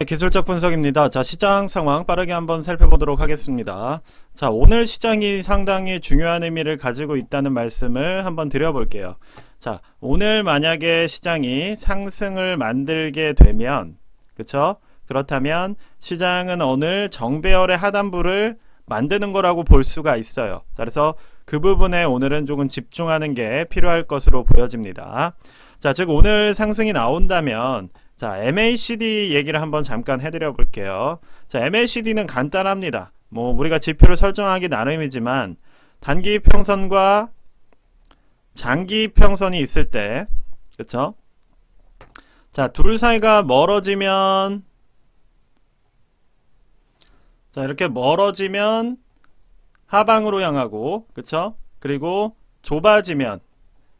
기술적 분석입니다. 자, 시장 상황 빠르게 한번 살펴보도록 하겠습니다. 자, 오늘 시장이 상당히 중요한 의미를 가지고 있다는 말씀을 한번 드려볼게요. 자, 오늘 만약에 시장이 상승을 만들게 되면, 그쵸? 그렇다면 시장은 오늘 정배열의 하단부를 만드는 거라고 볼 수가 있어요. 자, 그래서 그 부분에 오늘은 조금 집중하는 게 필요할 것으로 보여집니다. 자, 즉 오늘 상승이 나온다면 자, MACD 얘기를 한번 잠깐 해드려 볼게요. 자, MACD는 간단합니다. 뭐 우리가 지표를 설정하기 나름이지만 단기 평선과 장기 평선이 있을 때, 그쵸? 자, 둘 사이가 멀어지면, 자, 이렇게 멀어지면 하방으로 향하고, 그쵸? 그리고 좁아지면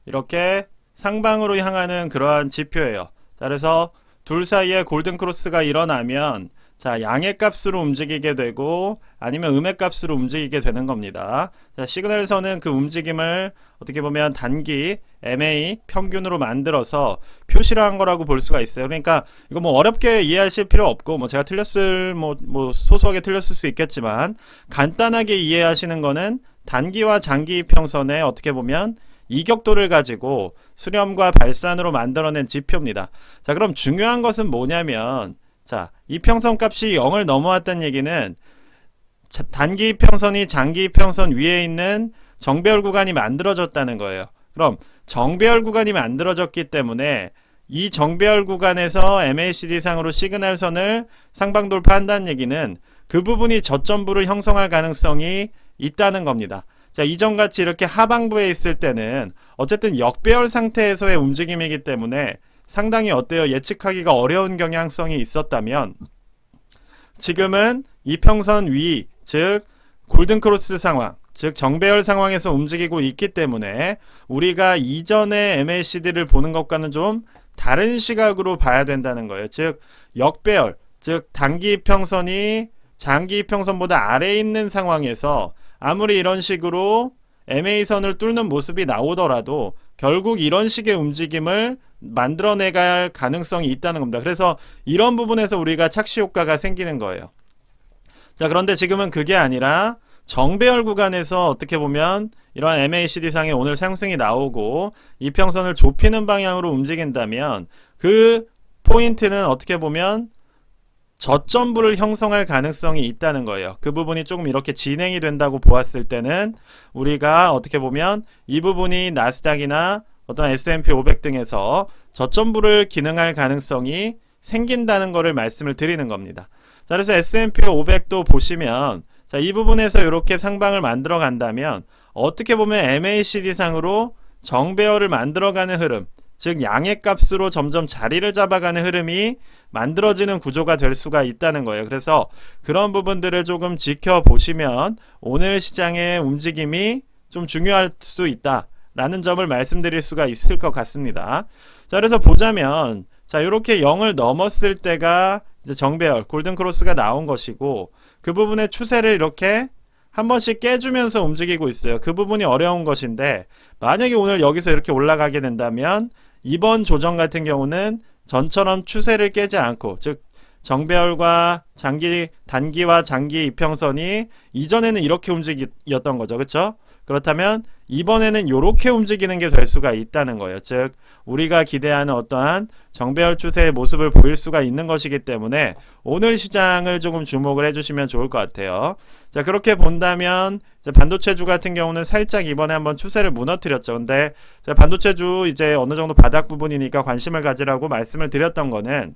이렇게 상방으로 향하는 그러한 지표예요. 자, 그래서 둘 사이에 골든크로스가 일어나면 자, 양의 값으로 움직이게 되고 아니면 음의 값으로 움직이게 되는 겁니다. 자, 시그널에서는 그 움직임을 어떻게 보면 단기 MA 평균으로 만들어서 표시를 한 거라고 볼 수가 있어요. 그러니까 이거 뭐 어렵게 이해하실 필요 없고 뭐 제가 틀렸을 뭐 소소하게 틀렸을 수 있겠지만 간단하게 이해하시는 거는 단기와 장기 평선에 어떻게 보면 이격도를 가지고 수렴과 발산으로 만들어낸 지표입니다. 자, 그럼 중요한 것은 뭐냐면 자, 이평선 값이 0을 넘어왔다는 얘기는 단기 평선이 장기 평선 위에 있는 정배열 구간이 만들어졌다는 거예요. 그럼 정배열 구간이 만들어졌기 때문에 이 정배열 구간에서 MACD 상으로 시그널선을 상방 돌파한다는 얘기는 그 부분이 저점부를 형성할 가능성이 있다는 겁니다. 자, 이전같이 이렇게 하방부에 있을 때는 어쨌든 역배열 상태에서의 움직임이기 때문에 상당히 어때요? 예측하기가 어려운 경향성이 있었다면 지금은 이평선 위, 즉 골든크로스 상황, 즉 정배열 상황에서 움직이고 있기 때문에 우리가 이전의 MACD를 보는 것과는 좀 다른 시각으로 봐야 된다는 거예요. 즉 역배열, 즉 단기 평선이 장기 평선보다 아래에 있는 상황에서 아무리 이런 식으로 MA선을 뚫는 모습이 나오더라도 결국 이런 식의 움직임을 만들어내갈 가능성이 있다는 겁니다. 그래서 이런 부분에서 우리가 착시 효과가 생기는 거예요. 자, 그런데 지금은 그게 아니라 정배열 구간에서 어떻게 보면 이러한 MACD 상에 오늘 상승이 나오고 이평선을 좁히는 방향으로 움직인다면 그 포인트는 어떻게 보면 저점부를 형성할 가능성이 있다는 거예요. 그 부분이 조금 이렇게 진행이 된다고 보았을 때는 우리가 어떻게 보면 이 부분이 나스닥이나 어떤 S&P 500 등에서 저점부를 기능할 가능성이 생긴다는 것을 말씀을 드리는 겁니다. 자, 그래서 S&P 500도 보시면 자, 이 부분에서 이렇게 상방을 만들어 간다면 어떻게 보면 MACD 상으로 정배열을 만들어가는 흐름, 즉 양의 값으로 점점 자리를 잡아가는 흐름이 만들어지는 구조가 될 수가 있다는 거예요. 그래서 그런 부분들을 조금 지켜보시면 오늘 시장의 움직임이 좀 중요할 수 있다라는 점을 말씀드릴 수가 있을 것 같습니다. 자, 그래서 보자면 자, 이렇게 0을 넘었을 때가 이제 정배열 골든크로스가 나온 것이고 그 부분의 추세를 이렇게 한 번씩 깨주면서 움직이고 있어요. 그 부분이 어려운 것인데 만약에 오늘 여기서 이렇게 올라가게 된다면 이번 조정 같은 경우는 전처럼 추세를 깨지 않고 즉 정배열과 단기와 장기 이평선이 이전에는 이렇게 움직였던 거죠. 그렇죠? 그렇다면 이번에는 이렇게 움직이는 게 될 수가 있다는 거예요. 즉 우리가 기대하는 어떠한 정배열 추세의 모습을 보일 수가 있는 것이기 때문에 오늘 시장을 조금 주목을 해주시면 좋을 것 같아요. 자, 그렇게 본다면 이제 반도체주 같은 경우는 살짝 이번에 한번 추세를 무너뜨렸죠. 근데 반도체주 이제 어느 정도 바닥 부분이니까 관심을 가지라고 말씀을 드렸던 거는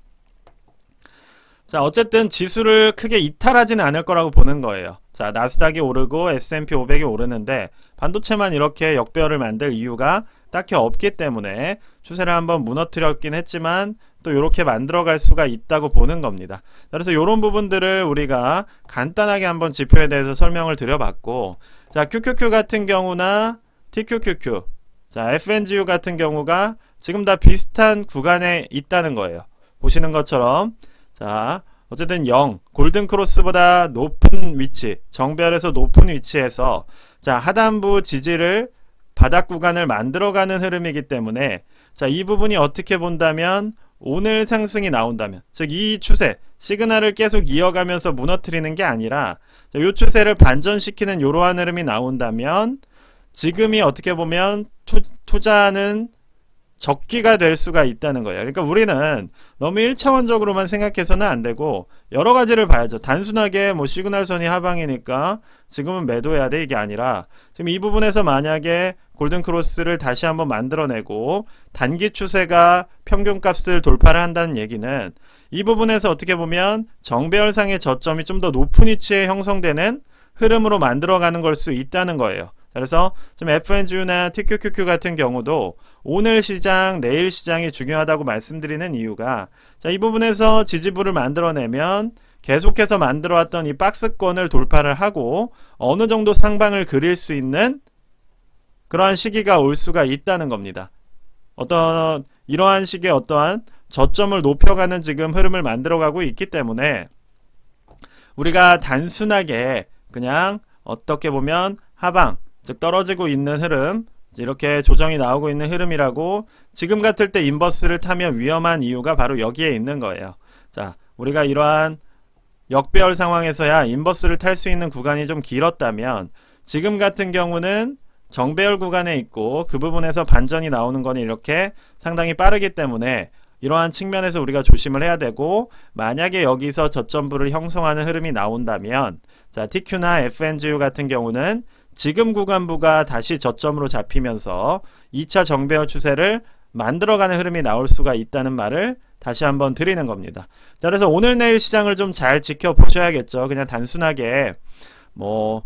자, 어쨌든 지수를 크게 이탈하지는 않을 거라고 보는 거예요. 자, 나스닥이 오르고 S&P 500이 오르는데 반도체만 이렇게 역배열을 만들 이유가 딱히 없기 때문에 추세를 한번 무너뜨렸긴 했지만 또 이렇게 만들어갈 수가 있다고 보는 겁니다. 그래서 이런 부분들을 우리가 간단하게 한번 지표에 대해서 설명을 드려봤고 자, QQQ 같은 경우나 TQQQ 자, FNGU 같은 경우가 지금 다 비슷한 구간에 있다는 거예요. 보시는 것처럼 자, 어쨌든 0, 골든크로스보다 높은 위치, 정배열에서 높은 위치에서 자, 하단부 지지를 바닥 구간을 만들어가는 흐름이기 때문에 자, 이 부분이 어떻게 본다면 오늘 상승이 나온다면 즉 이 추세 시그널을 계속 이어가면서 무너뜨리는 게 아니라 이 추세를 반전시키는 이러한 흐름이 나온다면 지금이 어떻게 보면 투자는 적기가 될 수가 있다는 거예요. 그러니까 우리는 너무 1차원적으로만 생각해서는 안 되고 여러 가지를 봐야죠. 단순하게 뭐 시그널선이 하방이니까 지금은 매도해야 돼 이게 아니라 지금 이 부분에서 만약에 골든크로스를 다시 한번 만들어내고 단기 추세가 평균값을 돌파를 한다는 얘기는 이 부분에서 어떻게 보면 정배열상의 저점이 좀 더 높은 위치에 형성되는 흐름으로 만들어가는 걸 수 있다는 거예요. 그래서 지금 FNG나 TQQQ 같은 경우도 오늘 시장, 내일 시장이 중요하다고 말씀드리는 이유가 자, 이 부분에서 지지부를 만들어내면 계속해서 만들어왔던 이 박스권을 돌파를 하고 어느 정도 상방을 그릴 수 있는 그러한 시기가 올 수가 있다는 겁니다. 이러한 식의 어떠한 저점을 높여가는 지금 흐름을 만들어가고 있기 때문에 우리가 단순하게 그냥 어떻게 보면 하방, 즉 떨어지고 있는 흐름, 이렇게 조정이 나오고 있는 흐름이라고 지금 같을 때 인버스를 타면 위험한 이유가 바로 여기에 있는 거예요. 자, 우리가 이러한 역배열 상황에서야 인버스를 탈 수 있는 구간이 좀 길었다면 지금 같은 경우는 정배열 구간에 있고 그 부분에서 반전이 나오는 거는 이렇게 상당히 빠르기 때문에 이러한 측면에서 우리가 조심을 해야 되고 만약에 여기서 저점부를 형성하는 흐름이 나온다면 자, TQ나 FNGU 같은 경우는 지금 구간부가 다시 저점으로 잡히면서 2차 정배열 추세를 만들어가는 흐름이 나올 수가 있다는 말을 다시 한번 드리는 겁니다. 자, 그래서 오늘 내일 시장을 좀 잘 지켜보셔야겠죠. 그냥 단순하게 뭐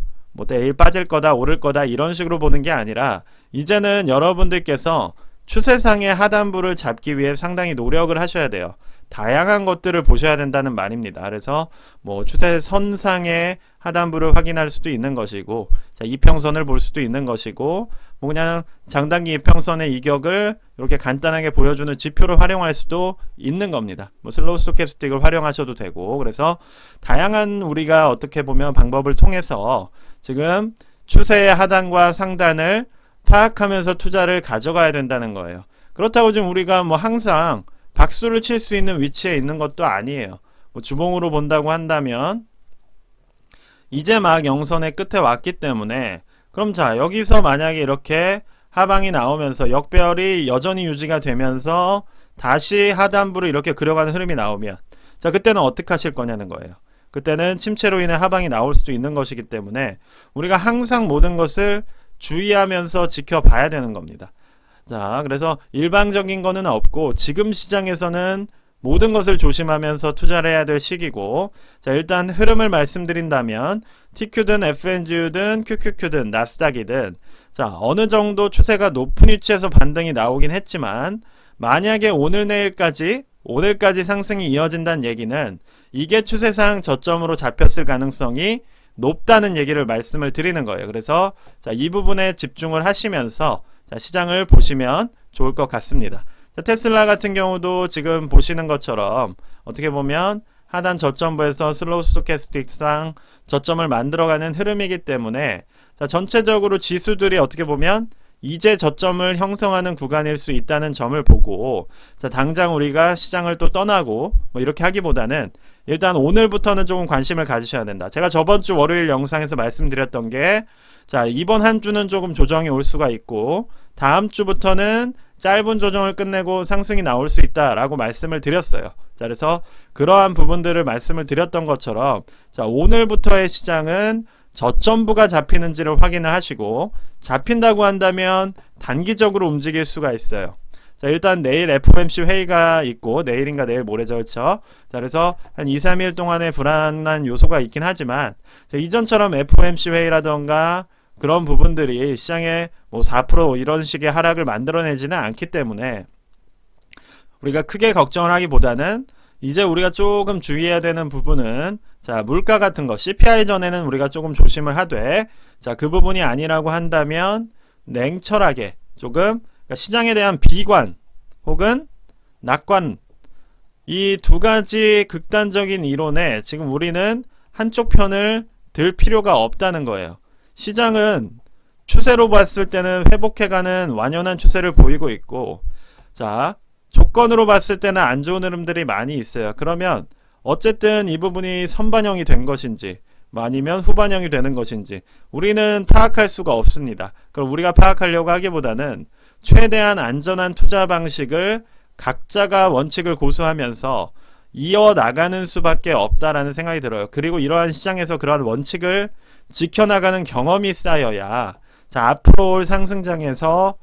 내일 빠질 거다 오를 거다 이런 식으로 보는 게 아니라 이제는 여러분들께서 추세상의 하단부를 잡기 위해 상당히 노력을 하셔야 돼요. 다양한 것들을 보셔야 된다는 말입니다. 그래서 뭐 추세선상의 하단부를 확인할 수도 있는 것이고 자, 이평선을 볼 수도 있는 것이고 뭐 그냥 장단기 이평선의 이격을 이렇게 간단하게 보여주는 지표를 활용할 수도 있는 겁니다. 뭐 슬로우 스토캐스틱을 활용하셔도 되고 그래서 다양한 우리가 어떻게 보면 방법을 통해서 지금 추세의 하단과 상단을 파악하면서 투자를 가져가야 된다는 거예요. 그렇다고 지금 우리가 뭐 항상 박수를 칠 수 있는 위치에 있는 것도 아니에요. 뭐 주봉으로 본다고 한다면 이제 막 영선의 끝에 왔기 때문에 그럼 자 여기서 만약에 이렇게 하방이 나오면서 역배열이 여전히 유지가 되면서 다시 하단부를 이렇게 그려가는 흐름이 나오면 자 그때는 어떻게 하실 거냐는 거예요. 그때는 침체로 인해 하방이 나올 수도 있는 것이기 때문에 우리가 항상 모든 것을 주의하면서 지켜봐야 되는 겁니다. 자, 그래서 일방적인 거는 없고 지금 시장에서는 모든 것을 조심하면서 투자를 해야 될 시기고 자 일단 흐름을 말씀드린다면 TQ든 FNG든 QQQ든 나스닥이든 자 어느 정도 추세가 높은 위치에서 반등이 나오긴 했지만 만약에 오늘까지 상승이 이어진다는 얘기는 이게 추세상 저점으로 잡혔을 가능성이 높다는 얘기를 말씀을 드리는 거예요. 그래서 자, 이 부분에 집중을 하시면서 자, 시장을 보시면 좋을 것 같습니다. 자, 테슬라 같은 경우도 지금 보시는 것처럼 어떻게 보면 하단 저점부에서 슬로우 스토캐스틱상 저점을 만들어가는 흐름이기 때문에 자, 전체적으로 지수들이 어떻게 보면 이제 저점을 형성하는 구간일 수 있다는 점을 보고 자, 당장 우리가 시장을 또 떠나고 뭐 이렇게 하기보다는 일단 오늘부터는 조금 관심을 가지셔야 된다. 제가 저번주 월요일 영상에서 말씀드렸던 게 자, 이번 한 주는 조금 조정이 올 수가 있고 다음 주부터는 짧은 조정을 끝내고 상승이 나올 수 있다라고 말씀을 드렸어요. 자, 그래서 그러한 부분들을 말씀을 드렸던 것처럼 자, 오늘부터의 시장은 저점부가 잡히는지를 확인을 하시고 잡힌다고 한다면 단기적으로 움직일 수가 있어요. 자, 일단 내일 FOMC 회의가 있고 내일인가 내일 모레죠. 그렇죠? 자, 그래서 한 2, 3일 동안의 불안한 요소가 있긴 하지만 자, 이전처럼 FOMC 회의라던가 그런 부분들이 시장에 뭐 4% 이런 식의 하락을 만들어내지는 않기 때문에 우리가 크게 걱정을 하기보다는 이제 우리가 조금 주의해야 되는 부분은 자, 물가 같은 거 CPI 전에는 우리가 조금 조심을 하되 자, 그 부분이 아니라고 한다면 냉철하게 조금 그러니까 시장에 대한 비관 혹은 낙관 이 두 가지 극단적인 이론에 지금 우리는 한쪽 편을 들 필요가 없다는 거예요. 시장은 추세로 봤을 때는 회복해가는 완연한 추세를 보이고 있고 자 조건으로 봤을 때는 안 좋은 흐름들이 많이 있어요. 그러면 어쨌든 이 부분이 선반영이 된 것인지 뭐 아니면 후반영이 되는 것인지 우리는 파악할 수가 없습니다. 그럼 우리가 파악하려고 하기보다는 최대한 안전한 투자 방식을 각자가 원칙을 고수하면서 이어나가는 수밖에 없다라는 생각이 들어요. 그리고 이러한 시장에서 그러한 원칙을 지켜나가는 경험이 쌓여야 자, 앞으로 올 상승장에서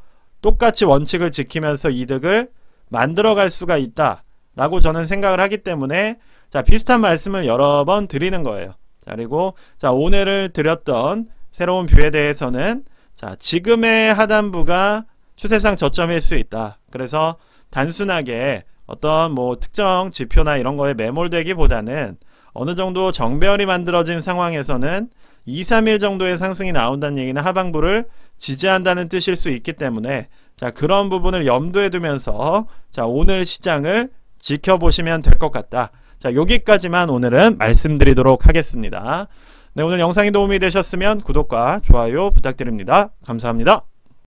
똑같이 원칙을 지키면서 이득을 만들어갈 수가 있다 라고 저는 생각을 하기 때문에 자, 비슷한 말씀을 여러 번 드리는 거예요. 자, 그리고 자, 오늘을 드렸던 새로운 뷰에 대해서는 자, 지금의 하단부가 추세상 저점일 수 있다. 그래서 단순하게 어떤 뭐 특정 지표나 이런 거에 매몰되기보다는 어느 정도 정배열이 만들어진 상황에서는 2, 3일 정도의 상승이 나온다는 얘기는 하방부를 지지한다는 뜻일 수 있기 때문에 자, 그런 부분을 염두에 두면서 자, 오늘 시장을 지켜보시면 될 것 같다. 자, 여기까지만 오늘은 말씀드리도록 하겠습니다. 네, 오늘 영상이 도움이 되셨으면 구독과 좋아요 부탁드립니다. 감사합니다.